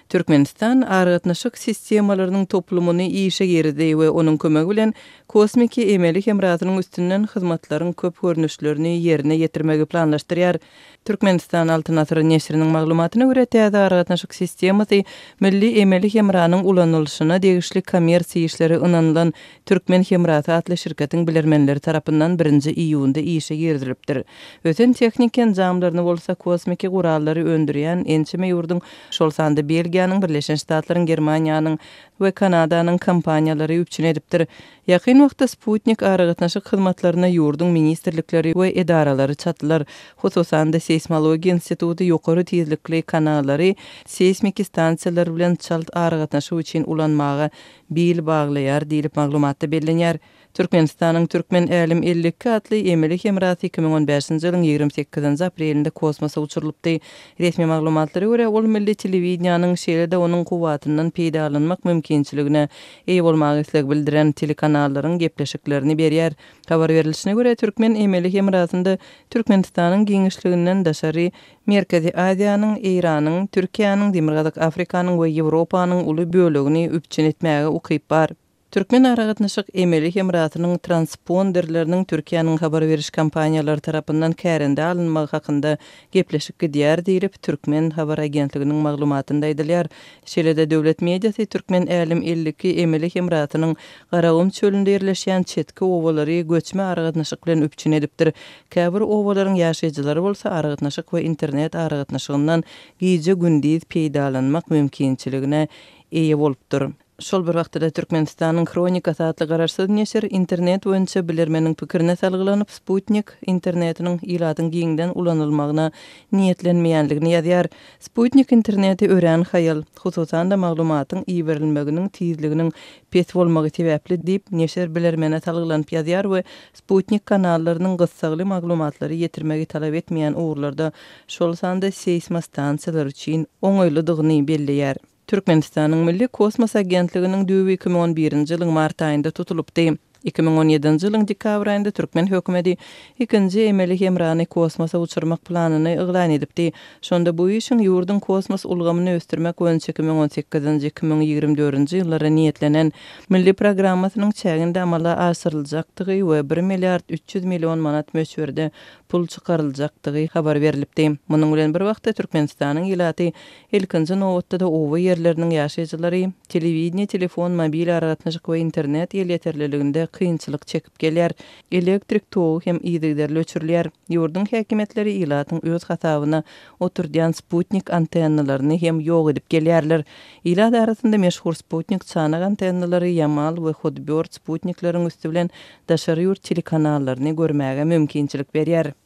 Türkmenistan argatnaşyk sistemalarynyň toplumyny işe girdi we onuň kömegi bilen kosmiki emelik emratynyň üstünden hyzmatlaryň köp görnüşlerini ýerine ýetirmegi planlaşdyrýar. Türkmenistan Altyn Asr neşriniň maglumatyna görä täze argatnaşyk sistemasy milli emelik emranyň ulanylşyna degişli kommersiýa işleri ynanylan Türkmen Hemraty adly şirketiň bilermenleri tarapyndan 1-nji iýunda işe girdilipdir. Öten teknik enjamlaryny bolsa kosmiki gurallary öndürýän ençime ýurdun şol sandy Belgiýanyň, Birleşen Ştatlaryň, Germaniýanyň we Kanadanyň kompaniýalary üpçün edipdir. Ýakyn wagtda Sputnik argatnaşyk hyzmatlaryna ýurdun ministrlikleri we edaralary çatdylar. Hususan da Seismologiýa instituty ýokary tezlikli kanallary seismik stansiýalar bilen çalt argatnaşyk üçin ulanmagy bil baglaýar diýilip maglumatda bellenýär. Türkmenistanyň Türkmen Älim 52 adly emelik emraty 2015-nji ýylyň 28-nji aprelinde kosmosa uçurulupdy. Resmi maglumatlara görä ol milli telewizionyň şeýlede onuň kuwatyndan peýdalanmak mümkinçiligine eýe bolmagy isleg bildiren telekanallaryň gepleşiklerini berýär. Habar berilişine görä Türkmen emelik emratynda Türkmenistanyň giňişliginden daşary Merkezi Aziýanyň, Iranyň, Türkiýanyň, Demirgazyk Afrikanyň we Ýewropanyň uly bölegini üpçün etmäge ukyp bar. Türkmen argatnaşyk emelik emratynyň transponderleriniň Türkiýanyň habar beriş kompaniýalary tarapyndan kärende alınmagy hakynda gepleşik gidýär diýilip Türkmen habar agentliginiň maglumatynda aýdylýar. Şeýlede döwlet mediasy Türkmen Älim 52 emelik emratynyň Garagum çölünde ýerleşýän çetki owalary göçme argatnaşyk bilen üpçün edipdir. Käbir owalaryň ýaşaýjylary bolsa argatnaşyk we internet argatnaşygyndan giýje gündiz peýdalanmak mümkinçiligine eýe bolupdyr. Şol bir wagtda Türkmenistanyň Kronikasy adly garaşsyz neşir internet boýunça bilermeniň pikirine salgylanyp Sputnik internetiniň ilatyň giňden ulanylmagyna niýetlenmeýänligini ýazýar. Sputnik interneti ören haýal, hususan da maglumatyň iýerilmeginiň tizliginiň pes bolmagy sebäpli diýip neşir bilermene salgylanyp ýazýar we Sputnik kanallarynyň gyssagly maglumatlary ýetirmegi talap etmeýän ugrlarda şol sanda seisma stansiýalary üçin oňoýlydygyny belleýär. Türkmenistanyň Milli Kosmos Agentliginiň düýbi 2011-nji ýylyň mart aýynda tutulupdy. 2017-nji ýylyň dekabr aýynda Türkmen hökümeti ikinji emelik emrany kosmosa uçurmak planyny eglan edipdi. Şonda bu işin ýurdun kosmos ulgamyny ösdürmek boýunça 2018-nji 2024-nji ýylllara niýetlenen milli programmasynyň çäginde amala aşyryljakdygy we 1 milliard 300 million manat möçberde pul çykaryljakdygy habar berilipdi. Munyň bilen bir wagtda Türkmenistanyň ýylaty ilkinji nowatda da owa ýerleriniň ýaşaýjylary telewizioniýa, telefon, mobil argatnaşyk we internet ýetirliliginde kynçylyk çekip gelýär. Elektrik togu hem ýygyderli öçürilýär. Ýurdun häkimetleri ýylatyň öz hasabyna oturdyan Sputnik antennalaryny hem ýok edip gelýärler. Ýylat arasynda meşhur Sputnik çanak antennalary Yamal we Hotbird Sputnikleriň üstü bilen daşary ýurt telekanallaryny görmäge mümkinçilik berýär.